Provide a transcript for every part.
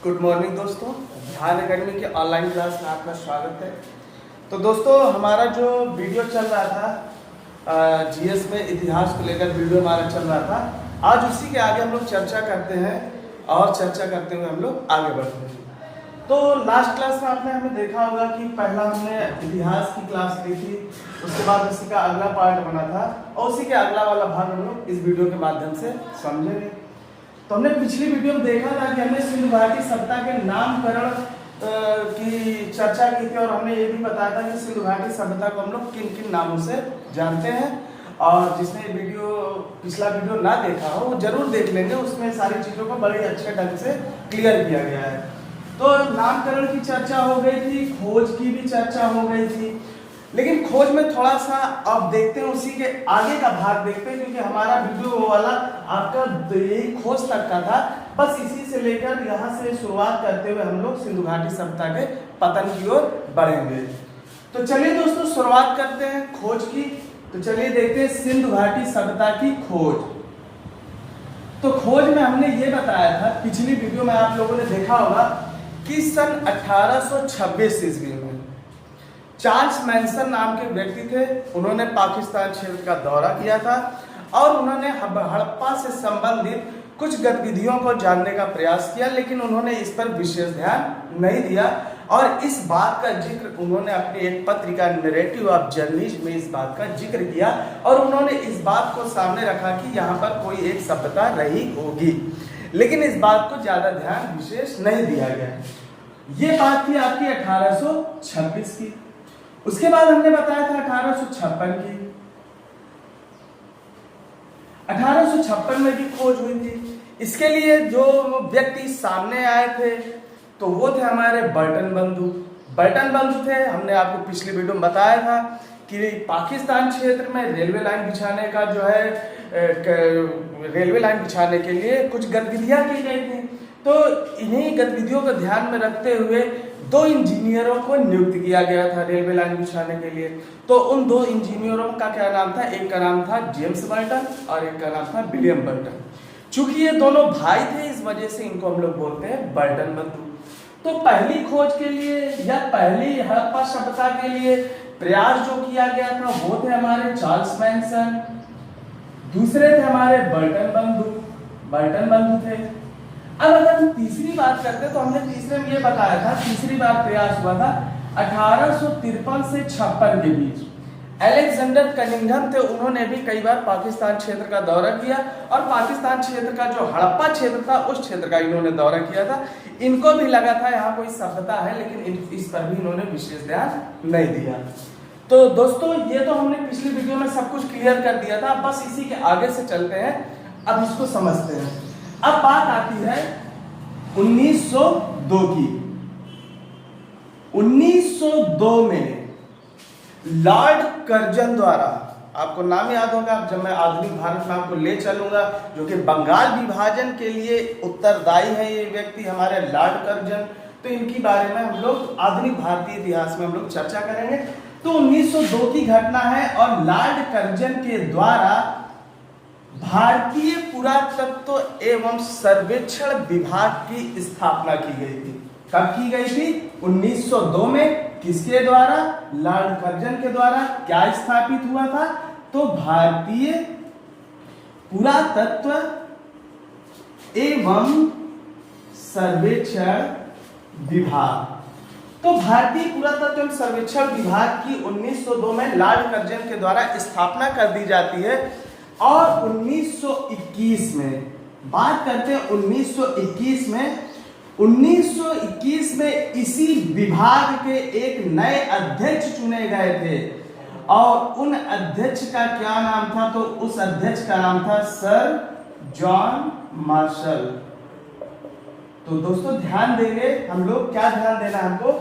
Good morning दोस्तों, ध्यान academy के ऑनलाइन क्लास में आपका स्वागत है। तो दोस्तों, हमारा जो वीडियो चल रहा था जीएस में इतिहास को लेकर वीडियो हमारा चल रहा था, आज उसी के आगे हम लोग चर्चा करते हैं और चर्चा करते हुए हम लोग आगे बढ़ते हैं। तो लास्ट क्लास में आपने हमें देखा होगा कि पहला हमने इतिहास की क्लास ली थी, उसके बाद उसी का अगला पार्ट बना था और उसी के अगला वाला भाग हम लोग इस वीडियो के माध्यम से समझेंगे। तो हमने पिछली वीडियो में देखा था कि हमने सिंधु घाटी सभ्यता के नामकरण की चर्चा की थी और हमने ये भी बताया था कि सिंधु घाटी सभ्यता को हम लोग किन किन नामों से जानते हैं। और जिसने पिछला वीडियो ना देखा हो वो जरूर देख लेंगे, उसमें सारी चीज़ों को बड़े अच्छे ढंग से क्लियर किया गया है। तो नामकरण की चर्चा हो गई थी, खोज की भी चर्चा हो गई थी, लेकिन खोज में थोड़ा सा अब देखते हैं, उसी के आगे का भाग देखते हैं, क्योंकि हमारा वीडियो वाला आपका यही खोज तक का था। बस इसी से लेकर यहाँ से शुरुआत करते हुए हम लोग सिंधु घाटी सभ्यता के पतन की ओर बढ़ेंगे। तो चलिए दोस्तों, शुरुआत करते हैं खोज की। तो चलिए देखते हैं सिंधु घाटी सभ्यता की खोज। तो खोज में हमने ये बताया था, पिछली वीडियो में आप लोगों ने देखा होगा कि सन 1826 ईस्वी में चार्ल्स मैनसन नाम के व्यक्ति थे, उन्होंने पाकिस्तान क्षेत्र का दौरा किया था और उन्होंने हड़प्पा से संबंधित कुछ गतिविधियों को जानने का प्रयास किया, लेकिन उन्होंने इस पर विशेष ध्यान नहीं दिया। और इस बात का जिक्र उन्होंने अपनी एक पत्रिका नैरेटिव ऑफ जर्नलिज्म में इस बात का जिक्र किया और उन्होंने इस बात को सामने रखा कि यहाँ पर कोई एक सभ्यता रही होगी, लेकिन इस बात को ज्यादा ध्यान विशेष नहीं दिया गया। ये बात थी आपकी 1826 की। उसके बाद हमने बताया था 1856 की। 1856 में भी खोज हुई थी। इसके लिए जो व्यक्ति सामने आए थे तो वो थे हमारे बर्टन बंधु। बर्टन बंधु थे, हमने आपको पिछली वीडियो में बताया था कि पाकिस्तान क्षेत्र में रेलवे लाइन बिछाने का जो है रेलवे लाइन बिछाने के लिए कुछ गतिविधियां की गई थी। तो इन्हीं गतिविधियों को ध्यान में रखते हुए 2 इंजीनियरों को नियुक्त किया गया था रेलवे लाइन बिछाने के लिए। तो उन 2 इंजीनियरों का क्या नाम था? एक का नाम था जेम्स बर्टन और एक का नाम था विलियम बर्टन। चूंकि ये दोनों भाई थे, इस वजह से इनको हम लोग बोलते हैं बर्टन बंधु। तो पहली खोज के लिए या पहली हड़प्पा सभ्यता के लिए प्रयास जो किया गया था वो थे हमारे चार्ल्स मैनसन, दूसरे थे हमारे बर्टन बंधु थे। अब अगर हम तीसरी बात करते तो हमने तीसरे में ये बताया था, तीसरी बार प्रयास हुआ था 1853 से 56 के बीच। अलेक्जेंडर कनिंघम थे, उन्होंने भी कई बार पाकिस्तान क्षेत्र का दौरा किया और पाकिस्तान क्षेत्र का जो हड़प्पा क्षेत्र था उस क्षेत्र का इन्होंने दौरा किया था। इनको भी लगा था यहाँ कोई सभ्यता है, लेकिन इस पर भी इन्होंने विशेष ध्यान नहीं दिया। तो दोस्तों, ये तो हमने पिछली वीडियो में सब कुछ क्लियर कर दिया था, बस इसी के आगे से चलते हैं, अब इसको समझते हैं। अब बात आती है 1902 की। 1902 में लॉर्ड कर्जन द्वारा, आपको नाम याद होगा जब मैं आधुनिक भारत में आपको ले चलूंगा, जो कि बंगाल विभाजन के लिए उत्तरदायी है ये व्यक्ति हमारे लॉर्ड कर्जन। तो इनकी बारे में हम लोग आधुनिक भारतीय इतिहास में हम लोग चर्चा करेंगे। तो 1902 की घटना है और लॉर्ड कर्जन के द्वारा भारतीय पुरातत्व एवं सर्वेक्षण विभाग की स्थापना की गई थी। कब की गई थी? 1902 में। किसके द्वारा? लॉर्ड कर्जन के द्वारा। क्या स्थापित हुआ था? तो भारतीय पुरातत्व एवं सर्वेक्षण विभाग। तो भारतीय पुरातत्व एवं सर्वेक्षण विभाग की 1902 में लॉर्ड कर्जन के द्वारा स्थापना कर दी जाती है। और 1921 में बात करते हैं, 1921 में इसी विभाग के एक नए अध्यक्ष चुने गए थे और उन अध्यक्ष का क्या नाम था? तो उस अध्यक्ष का नाम था सर जॉन मार्शल। तो दोस्तों ध्यान देंगे हम लोग, क्या ध्यान देना है हमको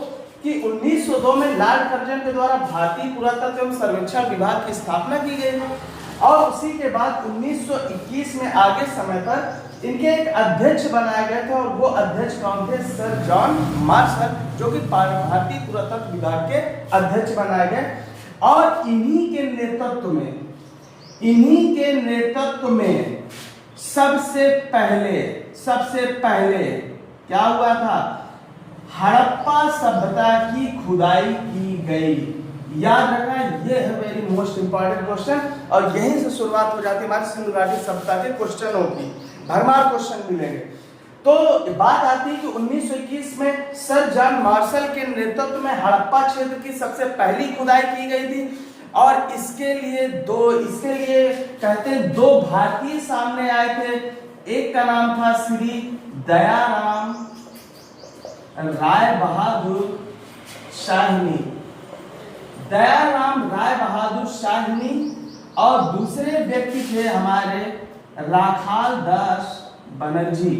कि 1902 में लॉर्ड कर्जन के द्वारा भारतीय पुरातत्व एवं सर्वेक्षण विभाग की स्थापना की गई है और उसी के बाद 1921 में आगे समय पर इनके एक अध्यक्ष बनाए गए थे और वो अध्यक्ष कौन थे? सर जॉन मार्शल, जो कि भारतीय पुरातत्व विभाग के अध्यक्ष बनाए गए। और इन्हीं के नेतृत्व में सबसे पहले क्या हुआ था? हड़प्पा सभ्यता की खुदाई की गई। याद रखना, ये है वेरी मोस्ट इंपॉर्टेंट क्वेश्चन, और यहीं से शुरुआत हो जाती है हमारी सिंधु घाटी सभ्यता के क्वेश्चनों की। भरमार क्वेश्चन मिलेंगे। तो बात आती है कि 1921 में सर जॉन मार्शल के नेतृत्व में हड़प्पा क्षेत्र की सबसे पहली खुदाई की गई थी, और इसके लिए कहते हैं दो भारतीय सामने आए थे। एक का नाम था श्री दयाराम राय बहादुर शाहिनी, दयाराम राय बहादुर शाहिनी, और दूसरे व्यक्ति थे हमारे राखाल दास बनर्जी।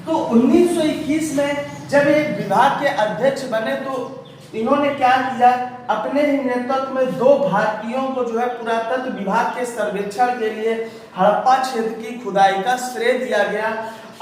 तो 1921 में जब एक विभाग के अध्यक्ष बने तो इन्होंने क्या किया, अपने ही नेतृत्व में दो भारतीयों को जो है पुरातत्व विभाग के सर्वेक्षण के लिए हड़प्पा क्षेत्र की खुदाई का श्रेय दिया गया।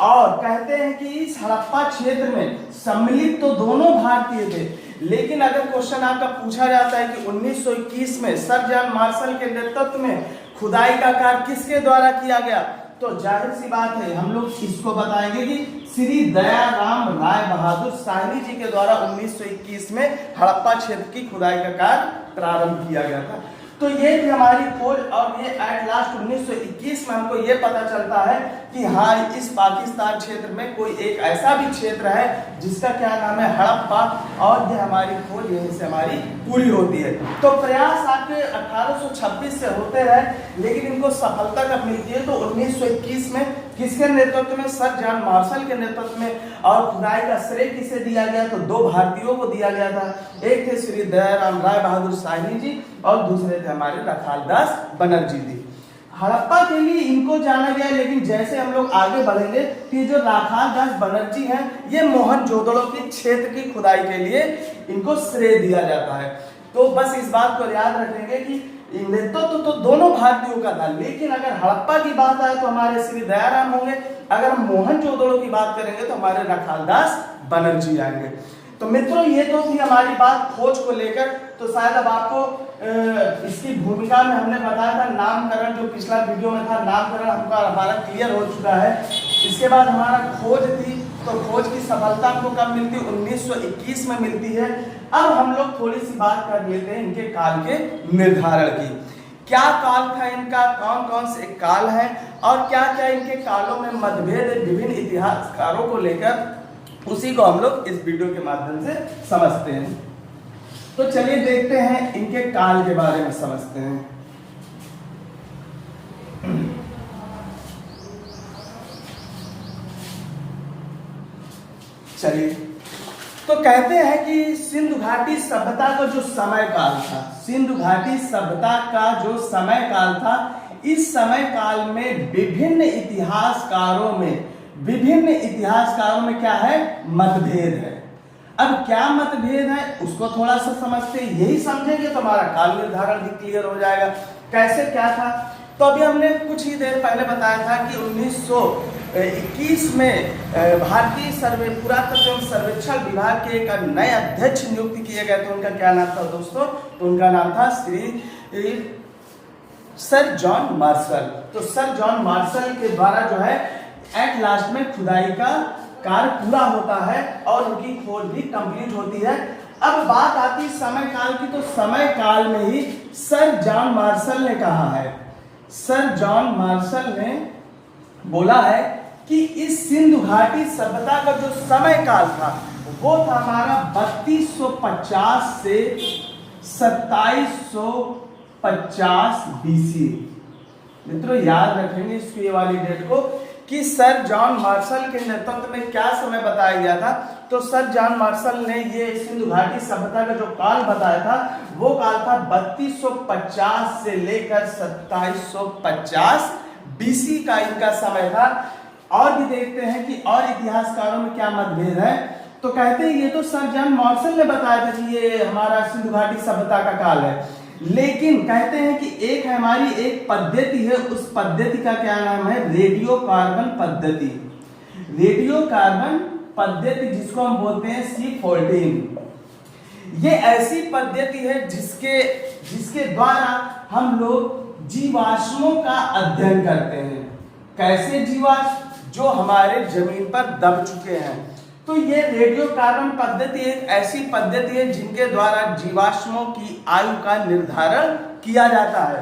और कहते हैं कि इस हड़प्पा क्षेत्र में सम्मिलित तो दोनों भारतीय थे, लेकिन अगर क्वेश्चन आपका पूछा जाता है कि 1921 में सर जॉन मार्शल के नेतृत्व में खुदाई का कार्य किसके द्वारा किया गया, तो जाहिर सी बात है हम लोग इसको बताएंगे कि श्री दयाराम राय बहादुर शाहिनी जी के द्वारा 1921 में हड़प्पा क्षेत्र की खुदाई का कार्य प्रारंभ किया गया था। तो ये थी हमारी खोज, और ये एट लास्ट 1921 में हमको ये पता चलता है कि हाँ, इस पाकिस्तान क्षेत्र में कोई एक ऐसा भी क्षेत्र है जिसका क्या नाम है, हड़प्पा, और ये हमारी खोज यहीं से हमारी पूरी होती है। तो प्रयास आपके 1826 से होते रहे, लेकिन इनको सफलता कब मिलती है, तो 1921 में किसके नेतृत्व में, सर जॉन मार्शल के नेतृत्व में, और खुदाई का श्रेय किसे दिया गया, तो दो भारतीयों को दिया गया था। एक थे श्री दयाराम राय बहादुर शाहिनी जी, और दूसरे थे हमारे राखाल दास बनर्जी जी। हड़प्पा के लिए इनको जाना गया, लेकिन जैसे हम लोग आगे बढ़ेंगे कि जो राखाल दास बनर्जी हैं, ये मोहनजोदड़ो के क्षेत्र की खुदाई के लिए इनको श्रेय दिया जाता है। तो बस इस बात को याद रखेंगे कि नेतृत्व तो दोनों भारतीयों का था, लेकिन अगर हड़प्पा की बात आए तो हमारे श्री दयाराम होंगे, अगर हम मोहनजोदड़ो की बात करेंगे तो हमारे राखाल दास बनर्जी आएंगे। तो मित्रों, ये तो थी हमारी बात खोज को लेकर। तो शायद अब आपको इसकी भूमिका में हमने बताया था नामकरण, जो पिछला वीडियो में था नामकरण हमारा क्लियर हो चुका है। इसके बाद हमारा खोज थी, तो खोज की सफलता हमको कब मिलती है, 1921 में मिलती है। अब हम लोग थोड़ी सी बात कर लेते हैं इनके काल के निर्धारण की। क्या काल था इनका, कौन कौन से काल हैं, और क्या क्या इनके कालों में मतभेद है विभिन्न इतिहासकारों को लेकर, उसी को हम लोग इस वीडियो के माध्यम से समझते हैं। तो चलिए देखते हैं इनके काल के बारे में समझते हैं। चलिए, तो कहते हैं कि सिंधु घाटी सभ्यता का जो समय काल था, सिंधु घाटी सभ्यता का जो समय काल था, इस समय काल में विभिन्न इतिहासकारों में क्या है, मतभेद है। अब क्या मतभेद है उसको थोड़ा सा समझते हैं, यही समझेंगे तो हमारा काल निर्धारण भी क्लियर हो जाएगा। कैसे क्या था, तो अभी हमने कुछ ही देर पहले बताया था कि 1921 में भारतीय पुरातत्व एवं सर्वेक्षण विभाग के एक नए अध्यक्ष नियुक्त किए गए थे। उनका क्या नाम था दोस्तों, तो उनका नाम था श्री सर जॉन मार्शल। तो सर जॉन मार्शल के द्वारा जो है एट लास्ट में खुदाई का कार्य पूरा होता है और उनकी खोज भी कंप्लीट होती है। अब बात आती है समय काल की, तो समय काल में ही सर जॉन मार्शल ने कहा है, सर जॉन मार्शल ने बोला है कि इस सिंधु घाटी सभ्यता का जो समय काल था वो था हमारा 3250 से 2750 बीसी। मित्रों याद रखेंगे इसकी ये वाली डेट को कि सर जॉन मार्शल के नेतृत्व में क्या समय बताया गया था। तो सर जॉन मार्शल ने ये सिंधु घाटी सभ्यता का जो काल बताया था वो काल था 3250 से लेकर 2750 बीसी का इनका समय था। और भी देखते हैं कि और इतिहासकारों में क्या मतभेद है। तो कहते हैं ये तो सर जॉन मार्शल ने बताया था कि ये हमारा सिंधु घाटी सभ्यता का काल है, लेकिन कहते हैं कि एक हमारी एक पद्धति है, उस पद्धति का क्या नाम है, रेडियो कार्बन पद्धति। रेडियो कार्बन पद्धति जिसको हम बोलते हैं C14। ये ऐसी पद्धति है जिसके द्वारा हम लोग जीवाश्मों का अध्ययन करते हैं। कैसे जीवाश्म, जो हमारे जमीन पर दब चुके हैं। तो ये रेडियो कार्बन पद्धति एक ऐसी पद्धति है जिनके द्वारा जीवाश्मों की आयु का निर्धारण किया जाता है।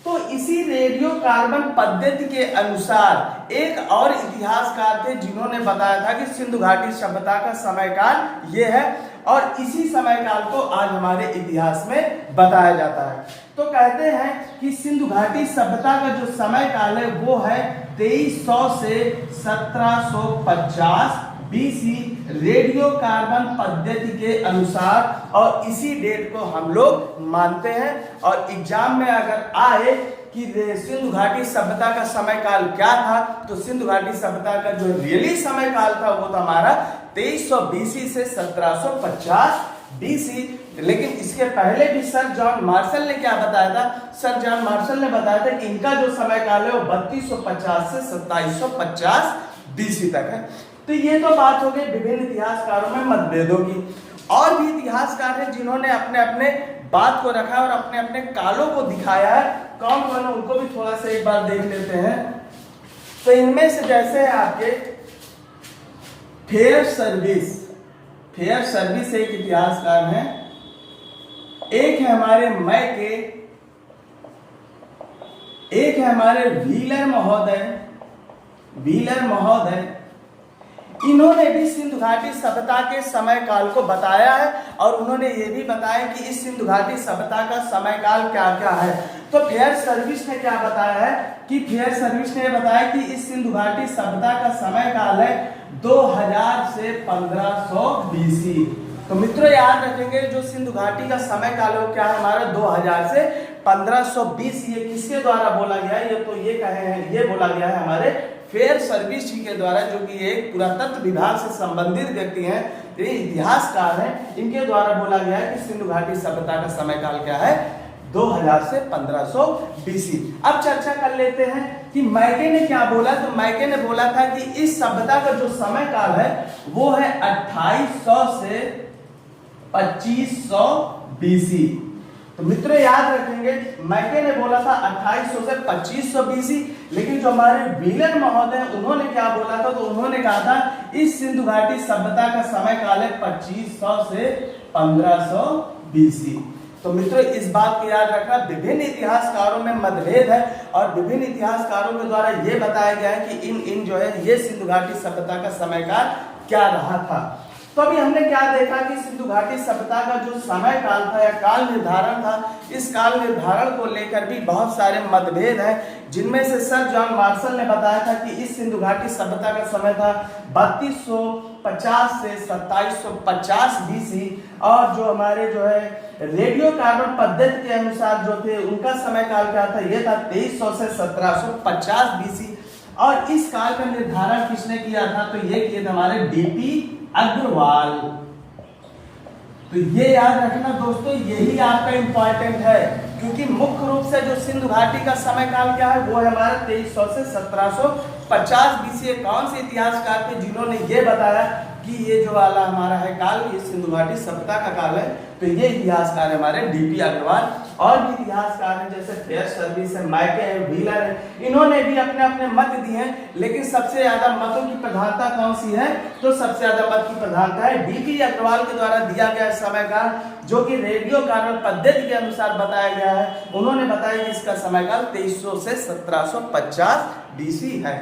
तो इसी रेडियो कार्बन पद्धति के अनुसार एक और इतिहासकार थे जिन्होंने बताया था कि सिंधु घाटी सभ्यता का समयकाल ये है, और इसी समयकाल को आज हमारे इतिहास में बताया जाता है। तो कहते हैं कि सिंधु घाटी सभ्यता का जो समयकाल है वो है 2300 से 1750 बीसी रेडियो कार्बन पद्धति के अनुसार, और इसी डेट को हम लोग मानते हैं। और एग्जाम में अगर आए कि सिंधु घाटी सभ्यता का समयकाल क्या था, तो सिंधु घाटी सभ्यता का जो रियली समयकाल था वो था हमारा 2300 बीसी से 1750 बीसी। लेकिन इसके पहले भी सर जॉन मार्शल ने क्या बताया था? सर जॉन मार्शल ने बताया था कि इनका जो समयकाल है वो 3250 से 2750 बीसी तक है। तो ये तो बात हो गई विभिन्न इतिहासकारों में मतभेदों की। और भी इतिहासकार हैं जिन्होंने अपने अपने बात को रखा और अपने अपने कालों को दिखाया है। कौन कौन है उनको भी थोड़ा सा एक बार देख लेते हैं। तो इनमें से जैसे है आपके फेयर सर्विस एक इतिहासकार हैं, एक है हमारे मैके, एक है हमारे व्हीलर महोदय। इन्होंने भी सिंधु घाटी सभ्यता के समय काल को बताया है, और उन्होंने ये भी बताया कि इस सिंधु घाटी सभ्यता का समय काल क्या क्या है। तो फेयर सर्विस ने क्या बताया है कि फेयर सर्विस ने बताया कि इस सिंधु घाटी सभ्यता का समय काल है 2000 से 1500 बीसी। तो मित्रों याद रखेंगे जो सिंधु घाटी का समय काल है क्या है हमारा 2000 से 1520। ये किसके द्वारा बोला गया है? ये तो ये कहे हैं, ये बोला गया है हमारे फेयर सर्विस जी के द्वारा, जो कि एक पुरातत्व विभाग से संबंधित व्यक्ति हैं, ये इतिहासकार हैं, इनके द्वारा बोला गया है कि सिंधु घाटी सभ्यता का समय काल क्या है 2000 से 1500 बीसी। अब चर्चा कर लेते हैं कि मैके ने क्या बोला। तो मैके ने बोला था कि इस सभ्यता का जो समय काल है वो है 2800 से 2500 बीसी। तो मित्रों याद रखेंगे मैके ने बोला था 2800 से 2500 बीसी, लेकिन जो हमारे व्हीलर महोदय उन्होंने क्या बोला था? तो उन्होंने कहा था इस सिंधु घाटी सभ्यता का समय काल है 2500 से 1500 बीसी। तो मित्रों इस बात को याद रखना, विभिन्न इतिहासकारों में मतभेद है, और विभिन्न इतिहासकारों के द्वारा ये बताया गया है कि इन जो है ये सिंधु घाटी सभ्यता का समय काल क्या रहा था। तो अभी हमने क्या देखा कि सिंधु घाटी सभ्यता का जो समय काल था या काल निर्धारण था, इस काल निर्धारण को लेकर भी बहुत सारे मतभेद हैं, जिनमें से सर जॉन मार्शल ने बताया था कि इस सिंधु घाटी सभ्यता का समय था 3250 से 2750 बीसी, और जो हमारे जो है रेडियो कार्बन पद्धति के अनुसार जो थे उनका समय काल क्या था? ये था 2300 से 1750 बीसी। और इस काल का निर्धारण किसने किया था? तो ये किए थे हमारे डीपी अग्रवाल। तो ये याद रखना दोस्तों, यही आपका इंपॉर्टेंट है, क्योंकि मुख्य रूप से जो सिंधु घाटी का समय काल क्या है वो है हमारा 2300 से 1750 बीसी। कौन से इतिहासकार थे जिन्होंने ये बताया कि ये जो वाला हमारा है काल ये सिंधु घाटी सभ्यता का काल है? तो ये इतिहासकार है हमारे डीपी अग्रवाल। और भी इतिहासकार हैं जैसे फेयर सर्विस है, मैके है, व्हीलर है, इन्होंने भी अपने अपने मत दिए हैं, लेकिन सबसे ज्यादा मतों की प्रधानता कौन सी है? तो सबसे ज्यादा मत की प्रधानता है डीपी अग्रवाल के द्वारा दिया गया समय काल, जो कि रेडियो कार्बन पद्धति के अनुसार बताया गया है। उन्होंने बताया कि इसका समय काल 2300 से 1750 बीसी है।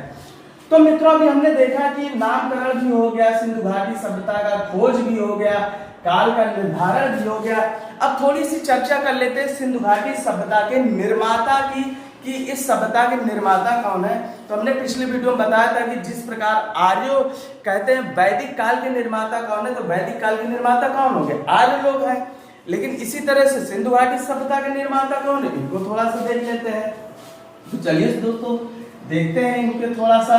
तो मित्रों अभी हमने देखा कि नामकरण भी हो गया, सिंधु घाटी सभ्यता का खोज भी हो गया, काल का निर्धारण भी हो गया। अब थोड़ी सी चर्चा कर लेते हैं सिंधु घाटी सभ्यता के निर्माता की, कि इस सभ्यता के निर्माता कौन है। तो हमने पिछले वीडियो में बताया था कि जिस प्रकार आर्यों कहते हैं वैदिक काल के निर्माता कौन है, तो वैदिक काल के निर्माता कौन हो गए? आर्य लोग हैं। लेकिन इसी तरह से सिंधु घाटी सभ्यता के निर्माता कौन है, इनको थोड़ा सा देख लेते हैं। तो चलिए दोस्तों देखते हैं इनके थोड़ा सा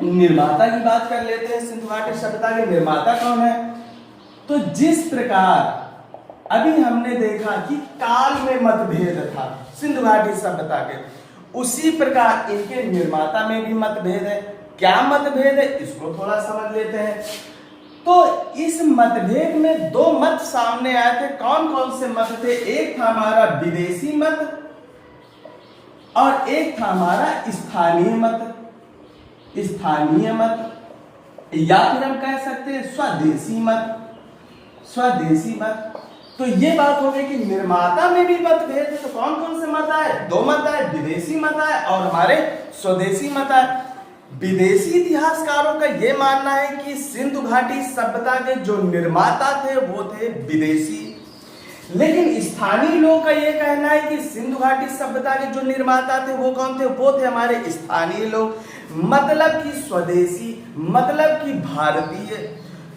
निर्माता की बात कर लेते हैं। सिंधु घाटी सभ्यता के निर्माता कौन है? तो जिस प्रकार अभी हमने देखा कि काल में मतभेद था सिंधु घाटी सभ्यता के, उसी प्रकार इनके निर्माता में भी मतभेद है। क्या मतभेद है इसको थोड़ा समझ लेते हैं। तो इस मतभेद में दो मत सामने आए थे। कौन कौन से मत थे? एक था हमारा विदेशी मत और एक था हमारा स्थानीय मत। स्थानीय मत, या फिर हम कह सकते हैं स्वदेशी मत। स्वदेशी मत, तो ये बात हो गई कि निर्माता में भी मतभेद है। तो कौन कौन से मत आए? दो मत आए, विदेशी मत आए और हमारे स्वदेशी मत आए। विदेशी इतिहासकारों का यह मानना है कि सिंधु घाटी सभ्यता के जो निर्माता थे वो थे विदेशी, लेकिन स्थानीय लोगों का यह कहना है कि सिंधु घाटी सभ्यता के जो निर्माता थे वो कौन थे? वो थे हमारे स्थानीय लोग, मतलब कि स्वदेशी, मतलब कि भारतीय।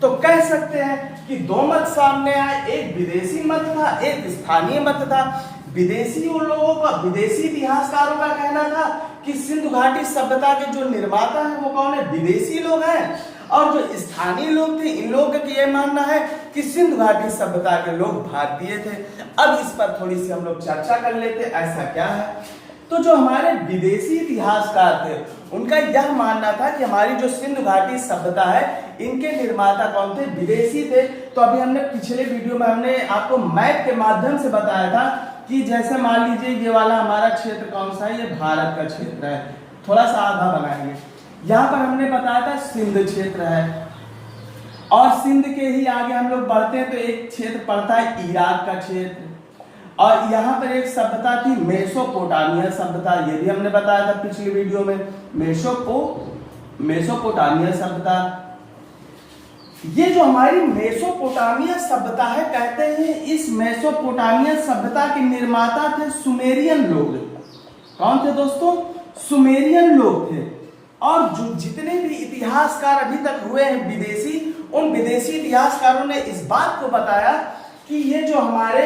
तो कह सकते हैं कि दो मत सामने आए, एक विदेशी मत था, एक स्थानीय मत था। विदेशी उन लोगों का, विदेशी इतिहासकारों का कहना था कि सिंधु घाटी सभ्यता के जो निर्माता है वो कौन है? विदेशी लोग हैं। और जो स्थानीय लोग थे, इन लोगों का यह मानना है कि सिंधु घाटी सभ्यता के लोग भारतीय थे। अब इस पर थोड़ी सी हम लोग चर्चा कर लेते, ऐसा क्या है। तो जो हमारे विदेशी इतिहासकार थे उनका यह मानना था कि हमारी जो सिंधु घाटी सभ्यता है इनके निर्माता कौन थे? विदेशी थे। तो अभी हमने पिछले वीडियो में हमने आपको मैप के माध्यम से बताया था कि जैसे मान लीजिए ये वाला हमारा क्षेत्र कौन सा है? ये भारत का क्षेत्र है। थोड़ा सा आधा बनाएंगे, यहाँ पर हमने बताया था सिंध क्षेत्र है, और सिंध के ही आगे हम लोग बढ़ते हैं तो एक क्षेत्र पड़ता है इराक का क्षेत्र, और यहाँ पर एक सभ्यता थी मेसोपोटामिया सभ्यता, ये भी हमने बताया था पिछली वीडियो में। मेसोपोटामिया सभ्यता, ये जो हमारी मेसोपोटामिया सभ्यता है, कहते हैं इस मेसोपोटामिया सभ्यता के निर्माता थे सुमेरियन लोग। कौन थे दोस्तों? सुमेरियन लोग थे। और जो जितने भी इतिहासकार अभी तक हुए हैं विदेशी, उन विदेशी इतिहासकारों ने इस बात को बताया कि ये जो हमारे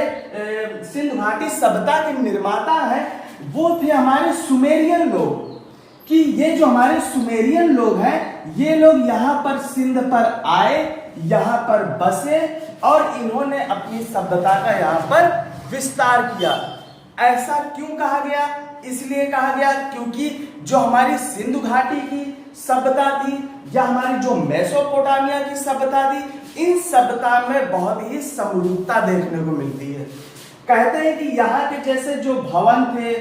सिंधु घाटी सभ्यता के निर्माता हैं वो थे हमारे सुमेरियन लोग। कि ये जो हमारे सुमेरियन लोग हैं, ये लोग यहाँ पर सिंध पर आए, यहाँ पर बसे और इन्होंने अपनी सभ्यता का यहाँ पर विस्तार किया। ऐसा क्यों कहा गया? इसलिए कहा गया क्योंकि जो हमारी सिंधु घाटी की सभ्यता थी या हमारी जो मेसोपोटामिया की सभ्यता थी, इन सभ्यता में बहुत ही समरूपता देखने को मिलती है। कहते हैं कि यहाँ के जैसे जो भवन थे,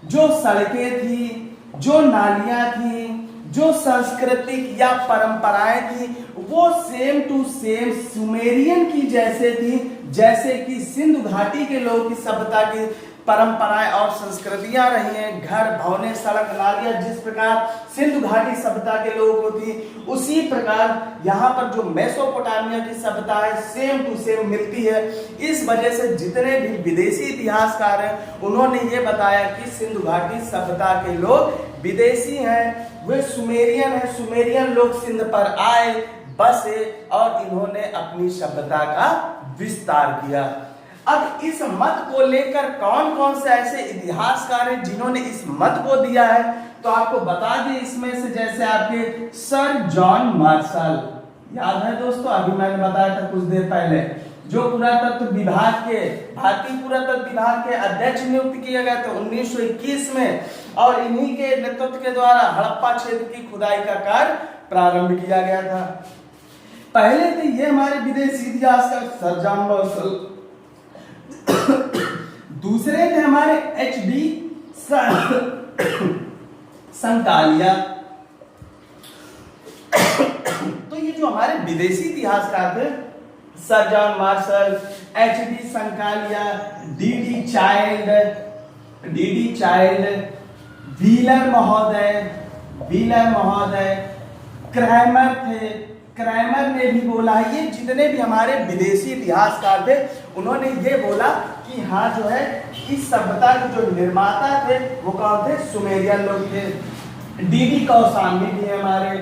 जो सड़कें थी, जो नालियां थी, जो सांस्कृतिक या परंपराएं थी, वो सेम टू सेम सुमेरियन की जैसे थी, जैसे कि सिंधु घाटी के लोगों की सभ्यता की परंपराएं और संस्कृतियां रही हैं। घर, भवनें, सड़क, नालियां जिस प्रकार सिंधु घाटी सभ्यता के लोगों को थी, उसी प्रकार यहाँ पर जो मेसोपोटामिया की सभ्यता है सेम टू सेम मिलती है। इस वजह से जितने भी विदेशी इतिहासकार हैं उन्होंने ये बताया कि सिंधु घाटी सभ्यता के लोग विदेशी हैं, वे सुमेरियन हैं। सुमेरियन लोग सिंध पर आए, बसे और इन्होंने अपनी सभ्यता का विस्तार किया। अब इस मत को लेकर कौन कौन से ऐसे इतिहासकार हैं जिन्होंने इस मत को दिया है, तो आपको बता दें इसमें से जैसे आपके सर जॉन मार्शल, याद है दोस्तों, अभी मैंने बताया था कुछ देर पहले, जो पुरातत्व विभाग के, भारतीय पुरातत्व विभाग के अध्यक्ष नियुक्त किए गए थे 1921 में, और इन्हीं के नेतृत्व के द्वारा हड़प्पा क्षेत्र की खुदाई का कार्य प्रारंभ किया गया था। पहले थे ये हमारे विदेशी इतिहासकार सर जॉन मार्शल, दूसरे थे हमारे एच.डी. संकालिया। तो ये जो हमारे विदेशी इतिहासकार थे sir John Marshall, H D. Sankalia, D D. Childe, Wheeler महोदय, क्रैमर थे। क्रैमर ने भी बोला, ये जितने भी हमारे विदेशी इतिहासकार थे उन्होंने ये बोला कि हाँ जो है इस सभ्यता के जो निर्माता थे वो कौन थे? सुमेरियन लोग थे। डी.डी. कौशाम्बी भी है हमारे।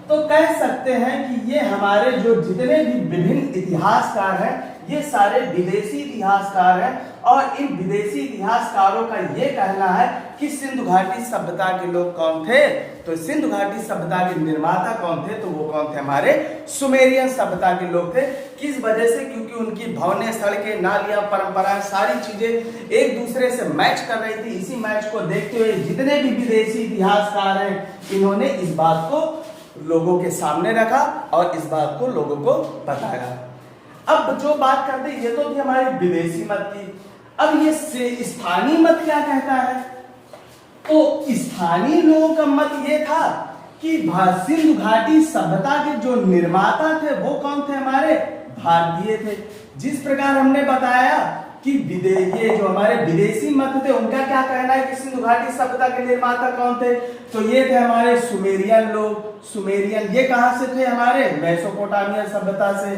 तो कह सकते हैं कि ये हमारे जो जितने भी विभिन्न इतिहासकार हैं ये सारे विदेशी इतिहासकार हैं, और इन विदेशी इतिहासकारों का ये कहना है कि सिंधु घाटी सभ्यता के लोग कौन थे? तो सिंधु घाटी सभ्यता के निर्माता कौन थे? तो वो कौन थे? हमारे सुमेरियन सभ्यता के लोग थे। किस वजह से? क्योंकि उनकी भवनें, सड़कें, नालियां, परंपराएं, सारी चीजें एक दूसरे से मैच कर रही थी। इसी मैच को देखते हुए जितने भी विदेशी इतिहासकार हैं इन्होंने इस बात को लोगों के सामने रखा और इस बात को लोगों को बताया। अब जो बात करते ये तो थी हमारी विदेशी मत की। अब ये स्थानीय मत क्या कहता है? तो स्थानीय लोगों का मत ये था कि सिंधु घाटी सभ्यता के जो निर्माता थे वो कौन थे? हमारे भारतीय थे। जिस प्रकार हमने बताया कि ये जो हमारे विदेशी मत थे उनका क्या कहना है कि सिंधु घाटी सभ्यता के निर्माता कौन थे? तो ये थे हमारे सुमेरियन लोग। सुमेरियन ये कहां से थे? हमारे मेसोपोटामिया सभ्यता से।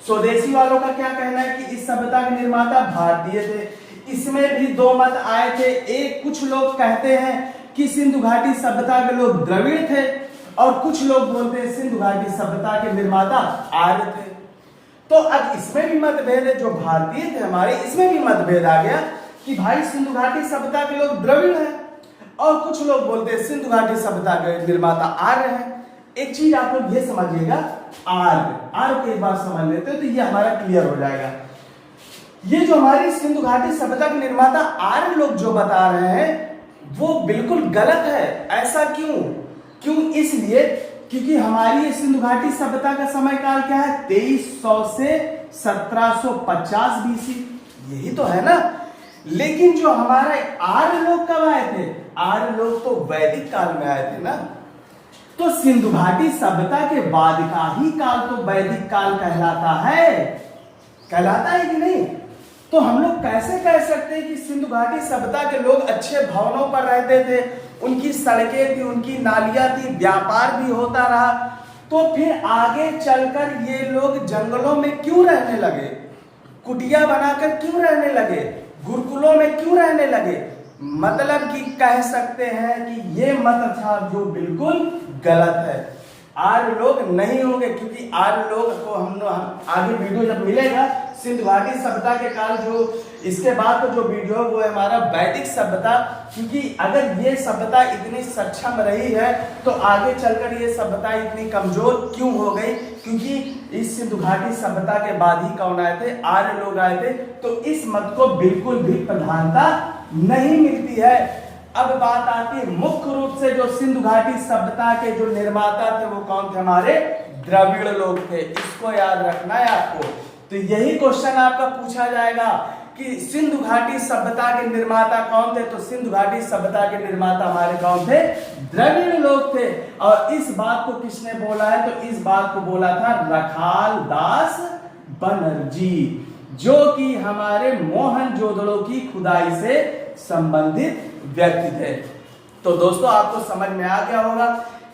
स्वदेशी वालों का क्या कहना है कि इस सभ्यता के निर्माता भारतीय थे। इसमें भी दो मत आए थे। एक कुछ लोग कहते हैं कि सिंधु घाटी सभ्यता के लोग द्रविड़ थे और कुछ लोग बोलते हैं सिंधु घाटी सभ्यता के निर्माता आर्य थे। तो अब इसमें भी मतभेद है। जो भारतीय थे हमारे, इसमें भी मतभेद आ गया कि भाई सिंधु घाटी सभ्यता के लोग द्रविड़ हैं और कुछ लोग बोलते हैं सिंधु घाटी सभ्यता के निर्माता आर्य हैं। एक चीज आप लोग ये समझिएगा, आर्य को एक बार समझ लेते हो तो ये हमारा क्लियर हो जाएगा। ये जो हमारी सिंधु घाटी सभ्यता के निर्माता आर्य लोग जो बता रहे हैं वो बिल्कुल गलत है। ऐसा क्यों? इसलिए क्योंकि हमारी सिंधु घाटी सभ्यता का समय काल क्या है? 2300 से 1750 बीसी, यही तो है ना। लेकिन जो हमारे आर्य लोग कब आए थे? आर्य लोग तो वैदिक काल में आए थे ना। तो सिंधु घाटी सभ्यता के बाद का ही काल तो वैदिक काल कहलाता है कि नहीं? तो हम लोग कैसे कह सकते हैं कि सिंधु घाटी सभ्यता के लोग अच्छे भवनों पर रहते थे, उनकी सड़कें थी, उनकी नालियां थी, व्यापार भी होता रहा, तो फिर आगे चलकर ये लोग जंगलों में क्यों रहने लगे? कुटिया बनाकर क्यों रहने लगे? गुरुकुलों में क्यों रहने लगे? मतलब कि कह सकते हैं कि ये मत था जो बिल्कुल गलत है। आर्य लोग नहीं होंगे, क्योंकि आर्य लोग को हम आगे वीडियो जब मिलेगा सिंधु घाटी सभ्यता के काल, जो इसके बाद तो जो वीडियो है वो है हमारा वैदिक सभ्यता। क्योंकि अगर ये सभ्यता इतनी सक्षम रही है तो आगे चलकर ये सभ्यता इतनी कमजोर क्यों हो गई? क्योंकि इस सिंधु घाटी सभ्यता के बाद ही कौन आए थे? आर्य लोग आए थे। तो इस मत को बिल्कुल भी प्रधानता नहीं मिलती है। अब बात आती है मुख्य रूप से जो सिंधु घाटी सभ्यता के जो निर्माता थे वो कौन थे? हमारे द्रविड़ लोग थे। इसको याद रखना है आपको। तो यही क्वेश्चन आपका पूछा जाएगा कि सिंधु घाटी सभ्यता के निर्माता कौन थे? तो सिंधु घाटी सभ्यता के निर्माता हमारे कौन थे? द्रविड़ लोग थे। और इस बात को किसने बोला है? तो इस बात को बोला था रखाल दास बनर्जी, जो कि हमारे मोहनजोदड़ो की खुदाई से संबंधित व्यक्ति थे। तो दोस्तों आपको समझ में आ गया होगा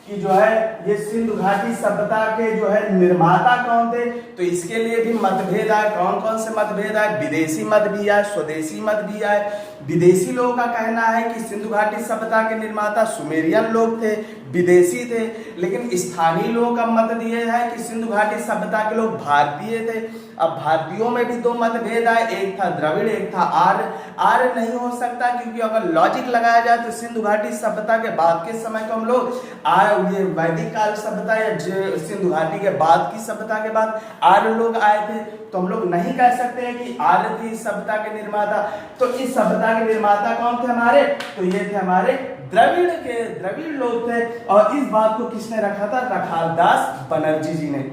कि जो है ये सिंधु घाटी सभ्यता के जो है निर्माता कौन थे। तो इसके लिए भी मतभेद आए। कौन कौन से मतभेद आए? विदेशी मत भी आए, स्वदेशी मत भी आए। विदेशी लोगों का कहना है कि सिंधु घाटी सभ्यता के निर्माता सुमेरियन लोग थे, विदेशी थे। लेकिन स्थानीय लोगों का मत दिए है कि सिंधु घाटी सभ्यता के लोग भारतीय थे। अब भारतीयों में भी दो मतभेद आए, एक था द्रविड़, एक था आर्य। आर्य नहीं हो सकता, क्योंकि अगर लॉजिक लगाया जाए तो सिंधु घाटी सभ्यता के बाद के समय को हम लोग ये वैदिक काल सभ्यता या सिंधु घाटी के बाद की सभ्यता के बाद आर्य लोग आए थे। तो हम लोग नहीं कह सकते हैं कि आर्य थी इस सभ्यता के निर्माता। तो इस सभ्यता के निर्माता कौन थे हमारे? तो ये थे हमारे द्रविड़ लोग थे। और इस बात को किसने रखा था? रखालदास बनर्जी जी ने।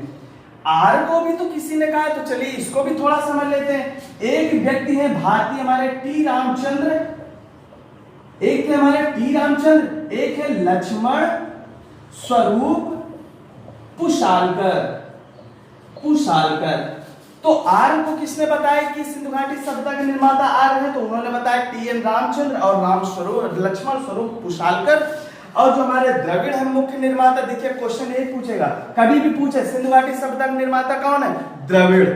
आर्य को भी तो किसी ने कहा, तो चलिए इसको भी थोड़ा समझ लेते हैं। एक व्यक्ति है भारतीय हमारे टी रामचंद्र, एक थे हमारे टी रामचंद्र, एक है लक्ष्मण स्वरूप पुशालकर। तो आर्य को किसने बताया कि सिंधु घाटी सभ्यता के निर्माता आर्य हैं? तो उन्होंने बताया टी.एन. रामचंद्र और लक्ष्मण स्वरूप पुशालकर। और जो हमारे द्रविड़ है मुख्य निर्माता, देखिए क्वेश्चन यही पूछेगा, कभी भी पूछे सिंधु घाटी सभ्यता का निर्माता कौन है? द्रविड़।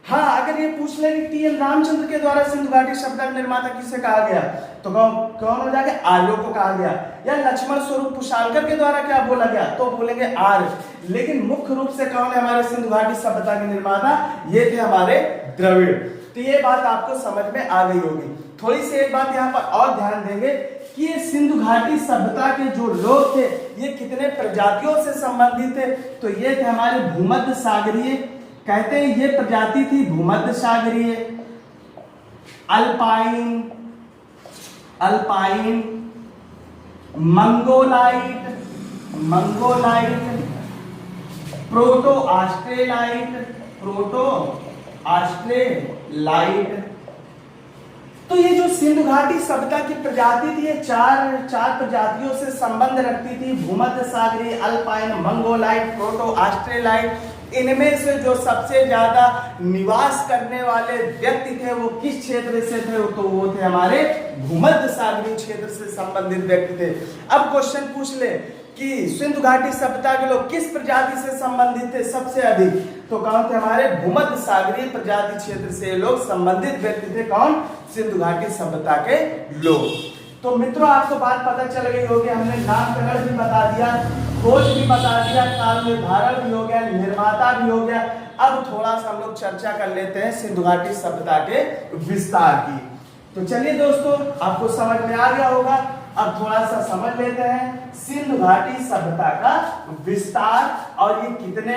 हाँ, अगर ये पूछ ले कि टी.एन. रामचंद्र के द्वारा सिंधु घाटी सभ्यता का निर्माता किसे कहा गया, तो कौन हो जाएगा? आर्यों को कहा गया। या लक्ष्मण स्वरूप पुशालकर के द्वारा क्या बोला गया, तो बोलेंगे आर्य। लेकिन मुख्य रूप से कौन है हमारे सिंधु घाटी सभ्यता के निर्माता? ये थे हमारे द्रविड़। तो ये बात आपको समझ में आ गई होगी। थोड़ी सी एक बात यहाँ पर और ध्यान देंगे कि ये सिंधु घाटी सभ्यता के जो लोग थे ये कितने प्रजातियों से संबंधित थे? तो ये थे हमारे भूमध्य सागरीय, कहते हैं ये प्रजाति थी भूमध्य सागरीय, अल्पाइन, मंगोलाइट, प्रोटो ऑस्ट्रेलाइट। तो ये जो सिंधु घाटी सभ्यता की प्रजाति थी, ये चार प्रजातियों से संबंध रखती थी। भूमध्य सागरीय, अल्पाइन, मंगोलाइट, प्रोटो ऑस्ट्रेलाइट। इनमें से जो सबसे ज्यादा निवास करने वाले व्यक्ति थे वो किस क्षेत्र से थे? तो वो थे हमारे भूमध्य सागरीय क्षेत्र से संबंधित व्यक्ति थे। अब क्वेश्चन पूछ ले कि सिंधु घाटी सभ्यता के लोग किस प्रजाति से संबंधित थे सबसे अधिक? तो कौन थे? हमारे भूमध्य सागरीय प्रजाति क्षेत्र से लोग संबंधित व्यक्ति थे। कौन? सिंधु घाटी सभ्यता के लोग। तो मित्रों, आपको बात पता चल गई होगी। हमने नामकरण भी बता दिया, खोज भी बता दिया, काल निर्धारण भी हो गया, निर्माता भी हो गया। अब थोड़ा सा हम लोग चर्चा कर लेते हैं सिंधु घाटी सभ्यता के विस्तार की। तो चलिए दोस्तों, आपको समझ में आ गया होगा। अब थोड़ा सा समझ लेते हैं सिंधु घाटी सभ्यता का विस्तार और ये कितने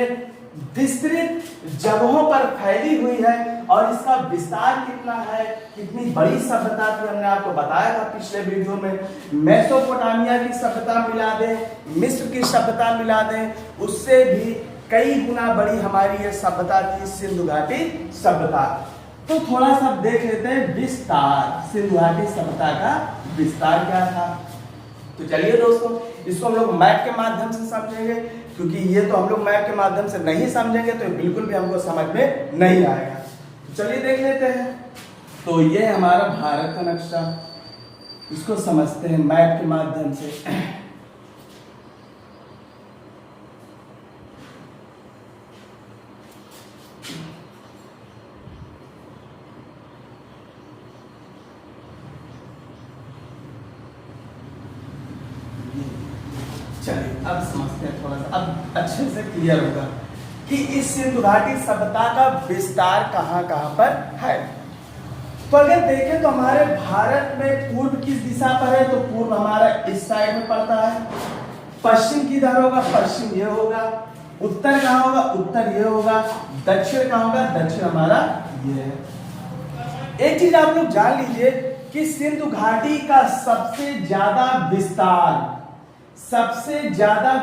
विस्तृत जगहों पर फैली हुई है और इसका विस्तार कितना है, कितनी बड़ी सभ्यता थी। हमने आपको बताया था पिछले वीडियो में। मेसोपोटामिया की सभ्यता मिला दें, मिस्र की सभ्यता मिला दें, उससे भी कई गुना बड़ी हमारी ये सभ्यता थी सिंधु घाटी सभ्यता। तो थोड़ा सा देख लेते हैं विस्तार, सिंधु घाटी सभ्यता का विस्तार क्या था। तो चलिए दोस्तों, इसको हम लोग मैप के माध्यम से समझेंगे, क्योंकि ये तो हम लोग मैप के माध्यम से नहीं समझेंगे तो बिल्कुल भी हमको समझ में नहीं आएगा। तो चलिए देख लेते हैं। तो ये हमारा भारत का नक्शा, इसको समझते हैं मैप के माध्यम से। चलिए अब समझते हैं थोड़ा सा, अब अच्छे से क्लियर होगा कि इस सिंधु घाटी सभ्यता का विस्तार कहाँ कहाँ पर है। तो अगर देखें तो हमारे भारत में पूर्व किस दिशा पर है? तो पूर्व हमारा इस साइड में पड़ता है। पश्चिम किधर होगा? पश्चिम ये होगा। उत्तर कहाँ होगा? उत्तर ये होगा। दक्षिण कहाँ होगा? दक्षिण हमारा ये है। एक चीज आप लोग जान लीजिए कि सिंधु घाटी का सबसे ज्यादा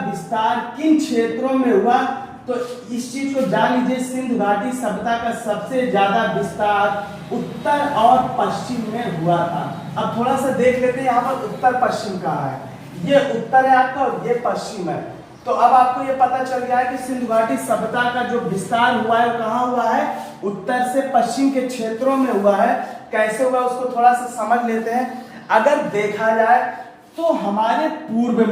विस्तार किन क्षेत्रों में हुआ? तो इस चीज को जान लीजिए, सिंधु घाटी सभ्यता का सबसे ज्यादा विस्तार उत्तर और पश्चिम में हुआ था। अब थोड़ा सा देख लेते हैं यहाँ पर उत्तर पश्चिम कहाँ है। ये उत्तर है आपका और ये पश्चिम है। तो अब आपको ये पता चल गया है कि सिंधु घाटी सभ्यता का जो विस्तार हुआ है वो कहाँ हुआ है? उत्तर से पश्चिम के क्षेत्रों में हुआ है। कैसे हुआ उसको थोड़ा सा समझ लेते हैं। अगर देखा जाए तो हमारे पूर्व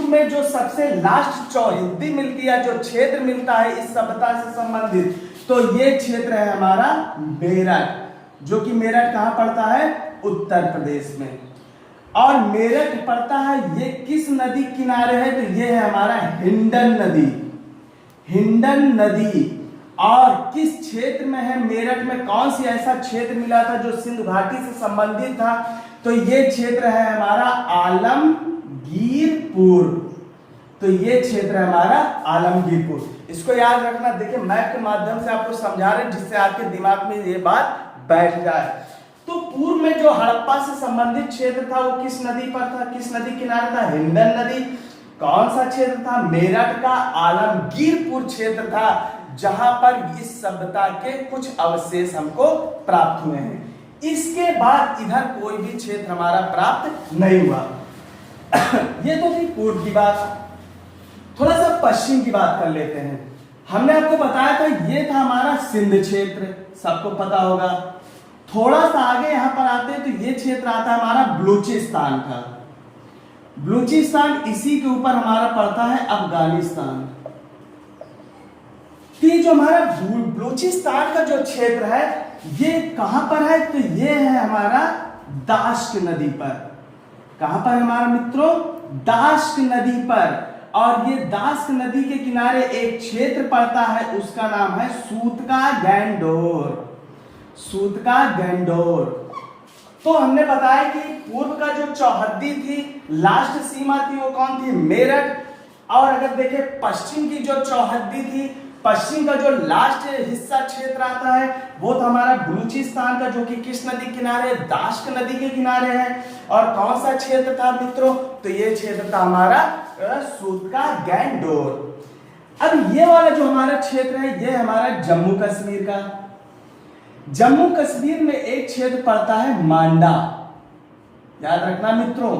में जो सबसे लास्ट चौहद्दी मिलती है, जो क्षेत्र मिलता है इस सभ्यता से संबंधित, तो ये क्षेत्र है हमारा मेरठ, जो कि मेरठ कहाँ पड़ता है? उत्तर प्रदेश में। और मेरठ पड़ता है ये किस नदी किनारे है? तो ये है हमारा हिंडन नदी। और किस क्षेत्र में है? मेरठ में कौन सी ऐसा क्षेत्र मिला था जो सिंधु घाटी से संबंधित था? तो ये क्षेत्र है हमारा आलमगीरपुर। तो ये क्षेत्र है हमारा आलमगीरपुर। इसको याद रखना। देखिए मैप के माध्यम से आपको समझा रहे हैं जिससे आपके दिमाग में ये बात बैठ जाए। तो पूर्व में जो हड़प्पा से संबंधित क्षेत्र था वो किस नदी पर था? किस नदी किनारे था? हिंडन नदी। कौन सा क्षेत्र था? मेरठ का आलमगीरपुर क्षेत्र था, जहां पर इस सभ्यता के कुछ अवशेष हमको प्राप्त हुए हैं। इसके बाद इधर कोई भी क्षेत्र हमारा प्राप्त नहीं हुआ। ये तो थी पूर्व की बात। थोड़ा सा पश्चिम की बात कर लेते हैं। हमने आपको बताया था ये था हमारा सिंध क्षेत्र, सबको पता होगा। थोड़ा सा आगे यहां पर आते हैं तो ये क्षेत्र आता है हमारा बलूचिस्तान का। बलूचिस्तान इसी के ऊपर हमारा पड़ता है अफगानिस्तान। ये जो हमारा बलूचिस्तान का जो क्षेत्र है ये कहां पर है? तो ये है हमारा दाश्क नदी पर। कहां पर हमारा मित्रों? दाश्क नदी पर। और ये दाश्क नदी के किनारे एक क्षेत्र पड़ता है, उसका नाम है सूतका गैंडोर। तो हमने बताया कि पूर्व का जो चौहद्दी थी, लास्ट सीमा थी, वो कौन थी? मेरठ। और अगर देखें पश्चिम की जो चौहद्दी थी, पश्चिम का जो लास्ट हिस्सा क्षेत्र आता है वो था हमारा बलूचिस्तान का, जो कि किस नदी किनारे? दाश्क नदी के किनारे है। और कौन सा क्षेत्र था मित्रों? तो ये क्षेत्र था हमारा सूतका गैंडोर। अब ये वाला जो हमारा क्षेत्र है ये हमारा जम्मू कश्मीर का। जम्मू कश्मीर में एक क्षेत्र पड़ता है मांडा। याद रखना मित्रों,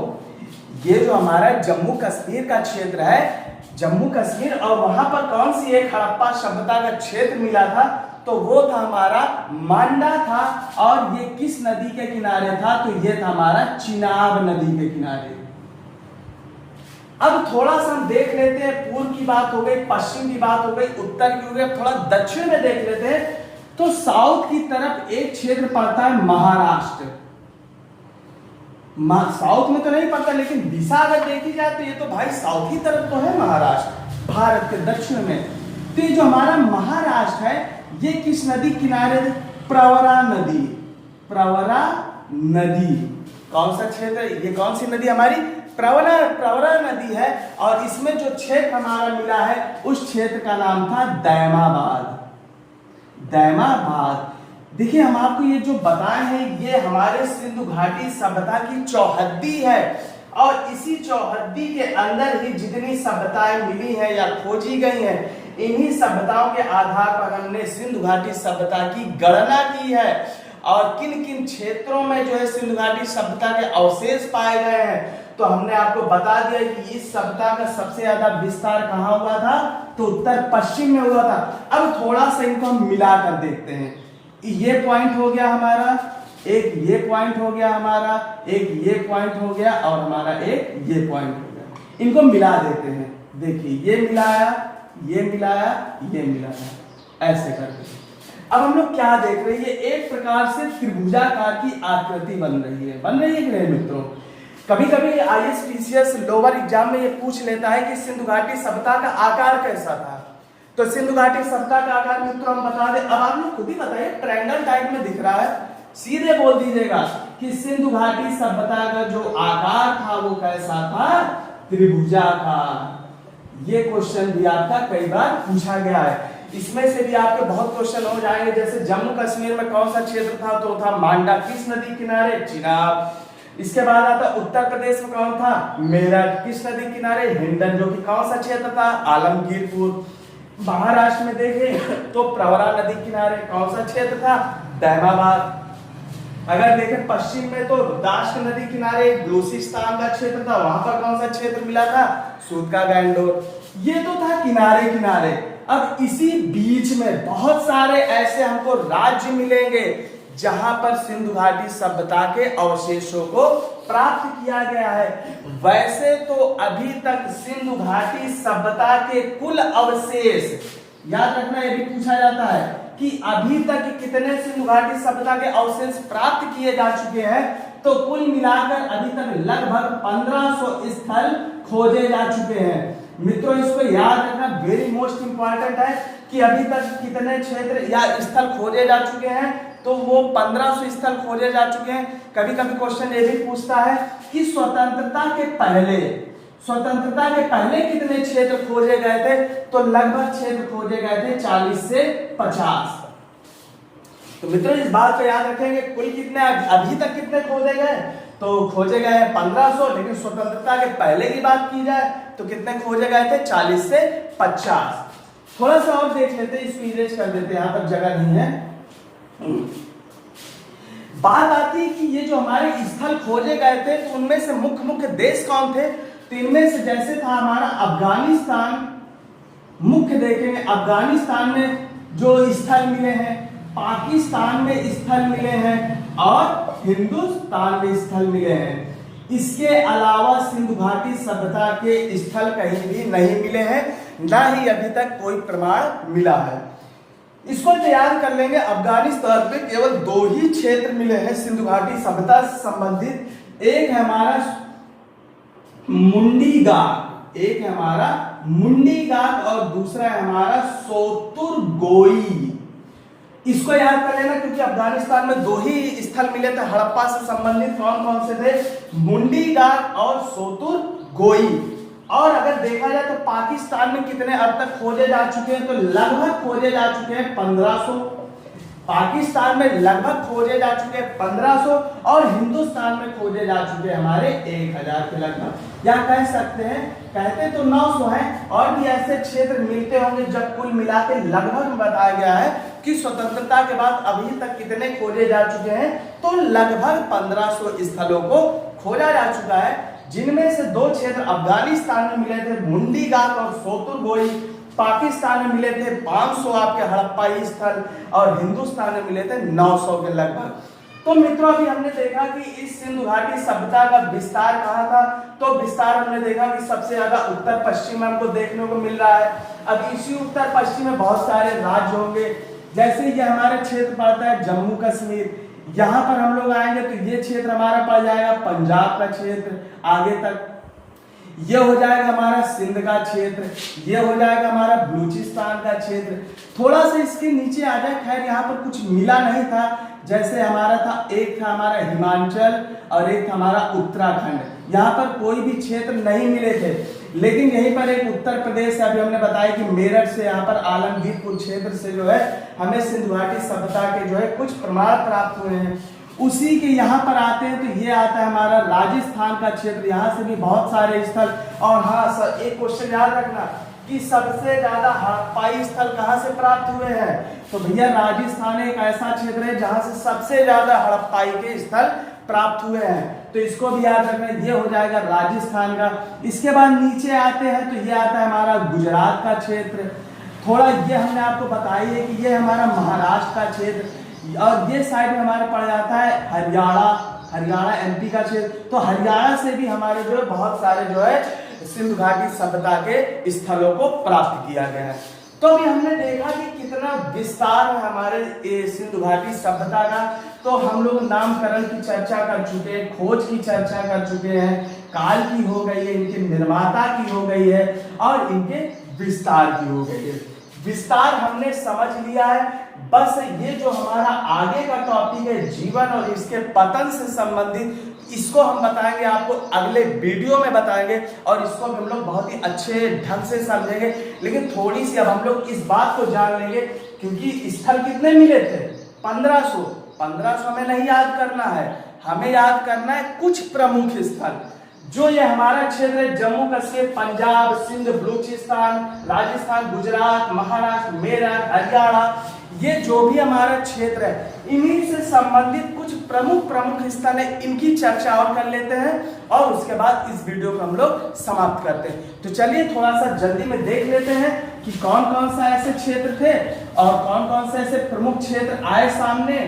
ये जो हमारा जम्मू कश्मीर का क्षेत्र है, जम्मू कश्मीर, और वहां पर कौन सी एक हड़प्पा सभ्यता का क्षेत्र मिला था, तो वो था हमारा मांडा था। और ये किस नदी के किनारे था, तो ये था हमारा चिनाब नदी के किनारे। अब थोड़ा सा हम देख लेते हैं, पूर्व की बात हो गई, पश्चिम की बात हो गई, उत्तर की हो गई, थोड़ा दक्षिण में देख लेते हैं। तो साउथ की तरफ एक क्षेत्र पड़ता है महाराष्ट्र। साउथ में तो नहीं पड़ता, लेकिन दिशा अगर देखी जाए तो ये तो भाई साउथ की तरफ तो है महाराष्ट्र, भारत के दक्षिण में। तो ये जो हमारा महाराष्ट्र है, ये किस नदी किनारे? प्रवरा नदी। प्रवरा नदी कौन सा क्षेत्र है? ये कौन सी नदी हमारी? प्रवरा नदी है। और इसमें जो क्षेत्र हमारा मिला है, उस क्षेत्र का नाम था दैमाबाद। दैमाबाद। देखिए, हम आपको ये जो बताए हैं, ये हमारे सिंधु घाटी सभ्यता की चौहद्दी है। और इसी चौहद्दी के अंदर ही जितनी सभ्यताएं मिली हैं या खोजी गई हैं, इन्हीं सभ्यताओं के आधार पर हमने सिंधु घाटी सभ्यता की गणना की है। और किन किन क्षेत्रों में जो है सिंधु घाटी सभ्यता के अवशेष पाए गए हैं, तो हमने आपको बता दिया कि इस सभ्यता का सबसे ज्यादा विस्तार कहाँ हुआ था, तो उत्तर पश्चिम में हुआ था। अब थोड़ा सा इनको हम मिलाकर देखते हैं। ये पॉइंट हो गया हमारा, एक ये पॉइंट हो गया हमारा, एक ये पॉइंट हो गया, और हमारा एक ये पॉइंट हो गया। इनको मिला देते हैं। देखिए, ये मिलाया, ये मिलाया, ये मिलाया, ऐसे करके अब हम लोग क्या देख रहे हैं? एक प्रकार से त्रिभुजाकार की आकृति बन रही है कि नहीं मित्रों? कभी कभी आईएसपीसीएस लोअर एग्जाम में ये पूछ लेता है कि सिंधु घाटी सभ्यता का आकार कैसा था। तो सिंधु घाटी सभ्यता का आकार मित्रों हम बता दें। अब आप लोग खुद ही बताइए, ट्रायंगल टाइप में दिख रहा है, सीधे बोल दीजिएगा कि सिंधु घाटी सभ्यता का जो आकार था वो कैसा था? त्रिभुजाकार। ये क्वेश्चन भी आपका कई बार पूछा गया है। इसमें से भी आपके बहुत क्वेश्चन हो जाएंगे। जैसे जम्मू कश्मीर में कौन सा क्षेत्र था, तो था मांडा। किस नदी किनारे? चिनाब। इसके बाद आता उत्तर प्रदेश में कौन था? मेरठ। किस नदी किनारे? हिंडन, जो कि कौन सा क्षेत्र था? आलमगीरपुर। महाराष्ट्र में देखें तो प्रवरा नदी किनारे कौन सा क्षेत्र था? दैमाबाद। अगर देखें पश्चिम में तो रुद्राक्ष नदी किनारे बलूचिस्तान का क्षेत्र था, वहां पर कौन सा क्षेत्र मिला था? सूदका गैंडोर। ये तो था किनारे किनारे। अब इसी बीच में बहुत सारे ऐसे हमको राज्य मिलेंगे जहां पर सिंधु घाटी सभ्यता के अवशेषों को प्राप्त किया गया है। वैसे तो अभी तक सिंधु घाटी सभ्यता के कुल अवशेष, याद रखना ये भी पूछा जाता है कि अभी तक कितने सिंधु घाटी सभ्यता के अवशेष प्राप्त किए जा चुके हैं, तो कुल मिलाकर अभी तक लगभग 1500 स्थल खोजे जा चुके हैं। मित्रों, इसको याद रखना वेरी मोस्ट इंपॉर्टेंट है कि अभी तक कितने क्षेत्र या स्थल खोजे जा चुके हैं, तो वो 1500 स्थल खोजे जा चुके हैं। कभी कभी क्वेश्चन ये भी पूछता है कि स्वतंत्रता के पहले कितने क्षेत्र खोजे गए थे, तो लगभग क्षेत्र खोजे गए थे 40 से 50। तो मित्रों, इस बात को याद रखेंगे, कुल कितने अभी तक कितने खोजे गए, तो खोजे गए 1500, लेकिन स्वतंत्रता के पहले की बात की जाए तो कितने खोजे गए थे? 40 से 50। थोड़ा सा और देख लेते हैं, इसको इरेज कर देते हैं, यहाँ पर जगह नहीं है। बात आती है कि ये जो हमारे स्थल खोजे गए थे, तो उनमें से मुख्य देश कौन थे? तो इनमें से जैसे था हमारा अफगानिस्तान, मुख्य देखेंगे अफगानिस्तान में जो स्थल मिले हैं, पाकिस्तान में स्थल मिले हैं, और हिंदुस्तान में स्थल मिले हैं। इसके अलावा सिंधु घाटी सभ्यता के स्थल कहीं भी नहीं मिले हैं, ना ही अभी तक कोई प्रमाण मिला है। इसको तैयार कर लेंगे। अफगानिस्तान में केवल 2 ही क्षेत्र मिले हैं सिंधु घाटी सभ्यता से संबंधित। एक है हमारा मुंडी गाग, और दूसरा है हमारा सोतुरगोई। इसको याद कर लेना, क्योंकि अफगानिस्तान में 2 ही स्थल मिले थे हड़प्पा से संबंधित। कौन कौन से थे? मुंडी गाग और सोतुरगोई। और अगर देखा जाए तो पाकिस्तान में कितने अब तक खोजे जा चुके हैं, तो लगभग खोजे जा चुके हैं 1500। पाकिस्तान में लगभग खोजे जा चुके 1500 और हिंदुस्तान में खोजे जा चुके हमारे 1000 के लगभग। या कह सकते हैं, कहते तो 900 हैं और भी ऐसे क्षेत्र मिलते होंगे जब कुल मिला के लगभग बताया गया है कि स्वतंत्रता के बाद अभी तक कितने खोजे जा चुके हैं, तो लगभग 1500 स्थलों को खोजा जा चुका है, जिनमें से 2 क्षेत्र अफगानिस्तान में मिले थे, मुंडी गाक और सोतुरगोई। पाकिस्तान में मिले थे 500 आपके हड़प्पाई स्थल और हिंदुस्तान में मिले थे 900 के लगभग। तो मित्रों अभी हमने देखा कि इस सिंधु घाटी सभ्यता का विस्तार कहाँ था, तो विस्तार हमने देखा कि सबसे ज्यादा उत्तर पश्चिम में हमको देखने को मिल रहा है। अब इसी उत्तर पश्चिम में बहुत सारे राज्य होंगे, जैसे ये हमारे क्षेत्र पड़ता है जम्मू कश्मीर, यहाँ पर हम लोग आएंगे तो ये क्षेत्र हमारा पड़ जाएगा पंजाब का क्षेत्र, आगे तक ये हो जाएगा हमारा सिंध का क्षेत्र, ये हो जाएगा हमारा बलूचिस्तान का क्षेत्र। थोड़ा सा इसके नीचे आ जाए, खैर यहाँ पर कुछ मिला नहीं था, जैसे हमारा था, एक था हमारा हिमाचल और एक था हमारा उत्तराखंड, यहाँ पर कोई भी क्षेत्र नहीं मिले थे। लेकिन यहीं पर एक उत्तर प्रदेश है, अभी हमने बताया कि मेरठ से यहाँ पर आलमगीरपुर क्षेत्र से जो है हमें सिंधु घाटी सभ्यता के जो है कुछ प्रमाण प्राप्त हुए हैं। उसी के यहाँ पर आते हैं तो ये आता है हमारा राजस्थान का क्षेत्र, यहाँ से भी बहुत सारे स्थल। और हाँ सर, एक क्वेश्चन याद रखना कि सबसे ज्यादा हड़प्पाई स्थल कहाँ से प्राप्त हुए हैं, तो भैया राजस्थान एक ऐसा क्षेत्र है जहाँ से सबसे ज्यादा हड़प्पाई के स्थल प्राप्त हुए हैं, तो इसको भी याद रखना, ये हो जाएगा राजस्थान का। इसके बाद नीचे आते हैं तो ये आता है हमारा गुजरात का क्षेत्र, थोड़ा ये हमने आपको बताई है कि ये हमारा महाराष्ट्र का क्षेत्र, और ये साइड में हमारे पड़ जाता है हरियाणा एमपी का क्षेत्र। तो हरियाणा से भी हमारे जो है बहुत सारे जो है सिंधु घाटी सभ्यता के स्थलों को प्राप्त किया गया है। तो अभी हमने देखा कि कितना विस्तार है हमारे सिंधु घाटी सभ्यता का। तो हम लोग नामकरण की चर्चा कर चुके हैं, खोज की चर्चा कर चुके हैं, काल की हो गई है, इनके निर्माता की हो गई है और इनके विस्तार की हो गई है। विस्तार हमने समझ लिया है, बस ये जो हमारा आगे का टॉपिक है जीवन और इसके पतन से संबंधित, इसको हम बताएंगे आपको अगले वीडियो में बताएंगे और इसको हम लोग बहुत ही अच्छे ढंग से समझेंगे। लेकिन थोड़ी सी अब हम लोग इस बात को जान लेंगे, क्योंकि स्थल कितने मिले थे 1500 में नहीं याद करना है, हमें याद करना है कुछ प्रमुख स्थल। जो ये हमारा क्षेत्र है जम्मू कश्मीर, पंजाब, सिंध, बलूचिस्तान, राजस्थान, गुजरात, महाराष्ट्र, मेरठ, हरियाणा, ये जो भी हमारा क्षेत्र है, इन्हीं से संबंधित कुछ प्रमुख स्थल है, इनकी चर्चा और कर लेते हैं और उसके बाद इस वीडियो को हम लोग समाप्त करते हैं। तो चलिए थोड़ा सा जल्दी में देख लेते हैं कि कौन कौन सा ऐसे क्षेत्र थे और कौन कौन से ऐसे प्रमुख क्षेत्र आए सामने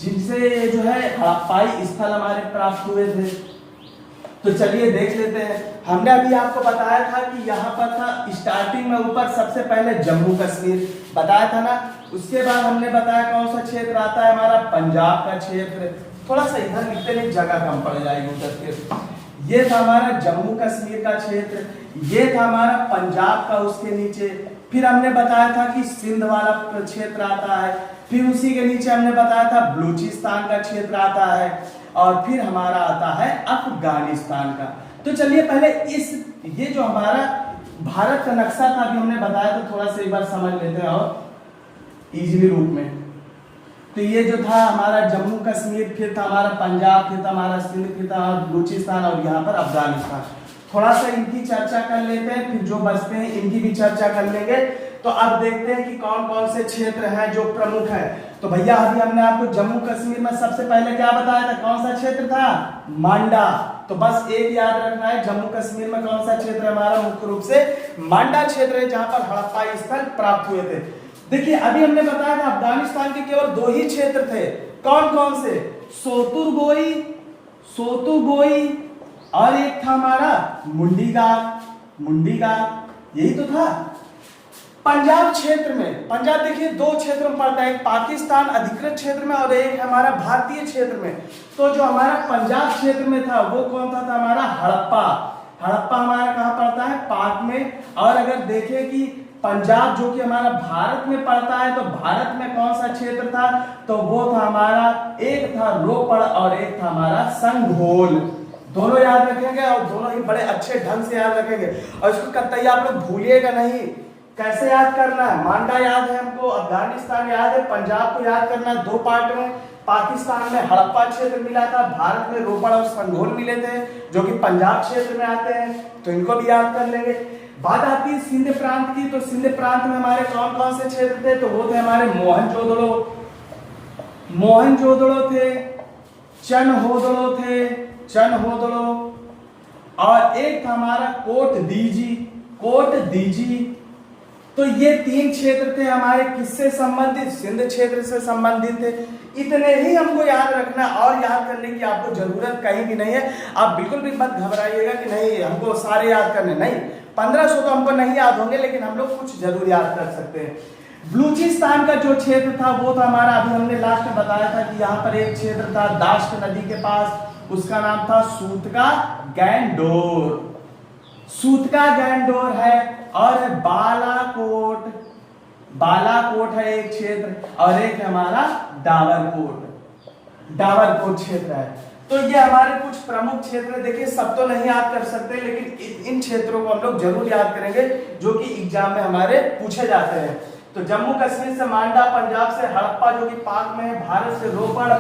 जिनसे जो है हड़प्पाई स्थल हमारे प्राप्त हुए थे। तो चलिए देख लेते हैं। हमने अभी आपको बताया था कि यहाँ पर था स्टार्टिंग में ऊपर सबसे पहले जम्मू कश्मीर बताया था ना, उसके बाद हमने बताया कौन सा क्षेत्र आता है हमारा पंजाब का क्षेत्र, थोड़ा सा इधर लिखते नहीं जगह कम पड़ जाएगी उधर के। ये था हमारा जम्मू कश्मीर का क्षेत्र, ये था हमारा पंजाब का, उसके नीचे फिर हमने बताया था कि सिंध वाला क्षेत्र आता है, फिर उसी के नीचे हमने बताया था बलूचिस्तान का क्षेत्र आता है और फिर हमारा आता है अफगानिस्तान का। तो चलिए पहले ये जो हमारा भारत का नक्शा था अभी हमने बताया, तो थोड़ा सा एक बार समझ लेते हैं और इजीली रूप में। तो ये जो था हमारा जम्मू कश्मीर, फिर था हमारा पंजाब, फिर था हमारा सिंध, फिर था बलूचिस्तान और यहाँ पर अफगानिस्तान। थोड़ा सा इनकी चर्चा कर लेते हैं, फिर जो बचते हैं इनकी भी चर्चा कर लेंगे। तो अब देखते हैं कि कौन कौन से क्षेत्र हैं जो प्रमुख है। तो भैया अभी हमने आपको जम्मू कश्मीर में सबसे पहले क्या बताया था, कौन सा क्षेत्र था, मांडा। तो बस एक याद रखना है, जम्मू कश्मीर में कौन सा क्षेत्र हमारा मुख्य रूप से मांडा क्षेत्र है, जहां पर हड़प्पाई स्थल प्राप्त हुए थे। देखिए अभी हमने बताया था अफगानिस्तान के केवल 2 ही क्षेत्र थे, कौन कौन से, सोतुरगोई और एक था हमारा मुंडीगाक, यही तो था। पंजाब क्षेत्र में, पंजाब देखिए 2 क्षेत्रों में पड़ता है, एक पाकिस्तान अधिकृत क्षेत्र में और एक हमारा भारतीय क्षेत्र में। तो जो हमारा पंजाब क्षेत्र में था वो कौन था हमारा हड़प्पा हमारा कहाँ पड़ता है, पाक में। और अगर देखें कि पंजाब जो कि हमारा भारत में पड़ता है, तो भारत में कौन सा क्षेत्र था, तो वो था हमारा, एक था रोपड़ और एक था हमारा संघोल। दोनों याद रखेंगे और दोनों ही बड़े अच्छे ढंग से याद रखेंगे और इसको कतई आप लोग भूलिएगा नहीं, कैसे याद करना है? मांडा याद है हमको, अफगानिस्तान याद है, पंजाब को याद करना है 2 पार्ट में। पाकिस्तान में हड़प्पा क्षेत्र मिला था, भारत में रोपड़ और संघोल मिले थे जो कि पंजाब क्षेत्र में आते हैं, तो इनको भी याद कर लेंगे। बात आती है सिंध प्रांत की, तो सिंध प्रांत में हमारे कौन कौन से क्षेत्र थे? तो वो थे हमारे मोहनजोदड़ो थे, चनहोदड़ो और एक था हमारा कोट दीजी। तो ये 3 क्षेत्र थे हमारे, किससे संबंधित? सिंध क्षेत्र से संबंधित थे। इतने ही हमको याद रखना, और याद करने की आपको जरूरत कहीं भी नहीं है। आप बिल्कुल भी मत घबराइएगा कि नहीं हमको सारे याद करने, नहीं, 1500 तो हमको नहीं याद होंगे, लेकिन हम लोग कुछ जरूर याद कर सकते हैं। बलूचिस्तान का जो क्षेत्र था वो था हमारा, अभी हमने लास्ट में बताया था कि यहाँ पर एक क्षेत्र था दाश्त नदी के पास, उसका नाम था सूतका गैंडोर है। और बालाकोट है एक क्षेत्र, और एक है हमारा डावरकोट क्षेत्र है। तो ये हमारे कुछ प्रमुख क्षेत्र है। देखिए सब तो नहीं याद कर सकते, लेकिन इन क्षेत्रों को हम लोग जरूर याद करेंगे जो कि एग्जाम में हमारे पूछे जाते हैं। तो जम्मू कश्मीर से मांडा, पंजाब से हड़प्पा जो कि पाक में है, भारत से रोपड़,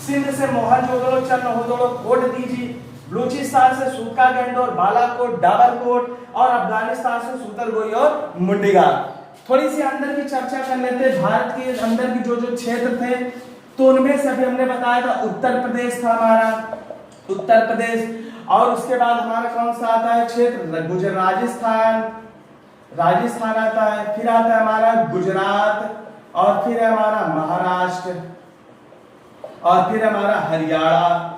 सिंध से मोहनजोदड़ो, चनहोदड़ो, कोट दीजी, बलूचिस्तान से सूतका गैंडोर, बालाकोट, डाबरकोट, और अफगानिस्तान से सूतरगोई और मुंडिगा। थोड़ी सी अंदर की चर्चा कर लेते हैं। भारत के अंदर की जो जो क्षेत्र थे, तो उनमें से अभी हमने बताया था उत्तर प्रदेश था हमारा, उत्तर प्रदेश, और उसके बाद हमारा कौन सा आता है क्षेत्र? राजस्थान आता है, फिर आता है हमारा गुजरात, और फिर है हमारा महाराष्ट्र, और फिर हमारा हरियाणा।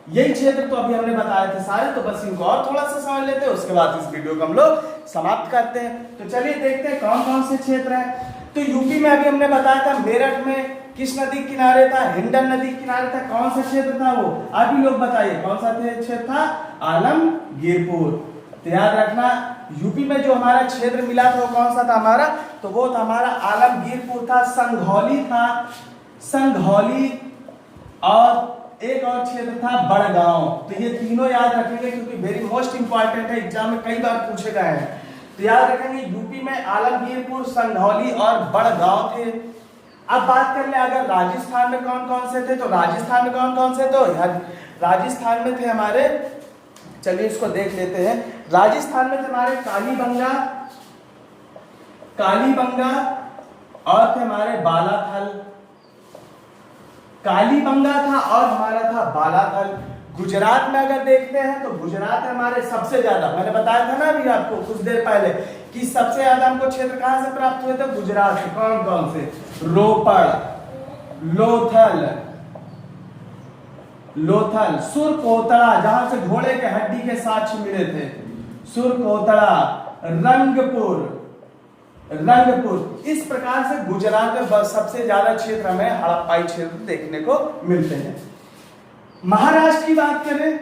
यही क्षेत्र तो अभी हमने बताए थे सारे, तो बस इनको और थोड़ा सा समझ लेते हैं, उसके बाद इस वीडियो को हम लोग समाप्त करते हैं। तो चलिए देखते हैं कौन कौन से क्षेत्र हैं। तो यूपी में अभी हमने बताया था, मेरठ में किस नदी किनारे था? हिंडन नदी किनारे था। कौन सा क्षेत्र था वो? आप ही लोग बताइए कौन सा क्षेत्र था? आलमगीरपुर। तो याद रखना, यूपी में जो हमारा क्षेत्र मिला था वो कौन सा था हमारा? तो वो था हमारा आलमगीरपुर था, संघौली, और एक और क्षेत्र था बड़गांव। तो ये तीनों याद रखेंगे क्योंकि वेरी मोस्ट इंपॉर्टेंट है, एग्जाम में कई बार पूछे गए हैं। तो याद रखेंगे यूपी में आलमगीरपुर, संघौली और बड़गांव थे। अब बात कर ले अगर राजस्थान में कौन कौन से थे, तो राजस्थान में कौन कौन से? तो राजस्थान में थे हमारे, चलिए इसको देख लेते हैं। राजस्थान में थे हमारे कालीबंगा, और थे हमारे बालाथल। कालीबंगा था और हमारा था बालाथल। गुजरात में अगर देखते हैं तो गुजरात है हमारे सबसे ज्यादा, मैंने बताया था ना अभी आपको कुछ देर पहले कि सबसे ज्यादा हमको क्षेत्र कहां से प्राप्त हुए थे? गुजरात से। कौन कौन से? रोपड़, लोथल, सुरकोतड़ा, जहां से घोड़े के हड्डी के साक्ष्य मिले थे, सुरकोतड़ा, रंगपुर। इस प्रकार से गुजरात में सबसे ज्यादा क्षेत्र हमें हड़प्पाई क्षेत्र देखने को मिलते हैं। महाराष्ट्र की बात करें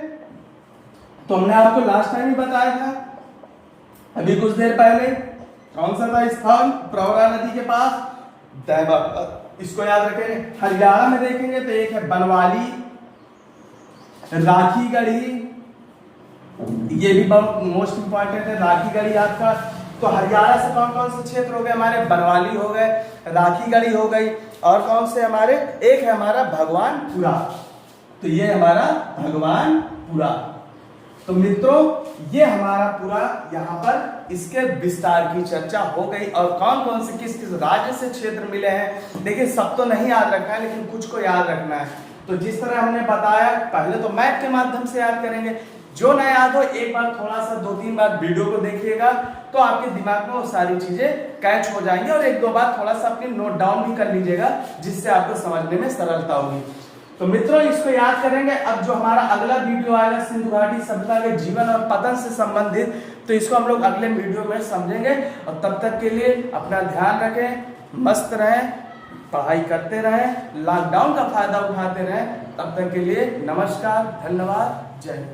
तो हमने आपको लास्ट टाइम ही बताया था, अभी कुछ देर पहले, कौन सा था स्थान? प्रवरा नदी के पास, इसको याद रखें। हरियाणा में देखेंगे तो एक है बनवाली, राखीगढ़ी, ये भी बहुत मोस्ट इंपॉर्टेंट है, राखीगढ़ी आपका। तो हरियाणा से कौन कौन से क्षेत्र हो गए हमारे? बनवाली हो गए, राखीगढ़ी हो गई, और कौन से हमारे? एक है हमारा भगवानपुरा। तो ये हमारा भगवानपुरा। तो मित्रों ये हमारा पूरा यहाँ पर इसके विस्तार की चर्चा हो गई, और कौन कौन से किस किस राज्य से क्षेत्र मिले हैं। देखिए सब तो नहीं याद रखना है, लेकिन कुछ को याद रखना है। तो जिस तरह हमने बताया, पहले तो मैप के माध्यम से याद करेंगे, जो ना याद हो एक बार थोड़ा सा 2-3 बार वीडियो को देखिएगा तो आपके दिमाग में वो सारी चीजें कैच हो जाएंगी, और 1-2 बार थोड़ा सा अपनी नोट डाउन भी कर लीजिएगा, जिससे आपको समझने में सरलता होगी। तो मित्रों इसको याद करेंगे। अब जो हमारा अगला वीडियो आएगा सिंधु घाटी सभ्यता के जीवन और पतन से संबंधित, तो इसको हम लोग अगले वीडियो में समझेंगे। और तब तक के लिए अपना ध्यान रखें, मस्त रहें, पढ़ाई करते रहें, लॉकडाउन का फायदा उठाते रहें। तब तक के लिए नमस्कार, धन्यवाद, जय हिंद।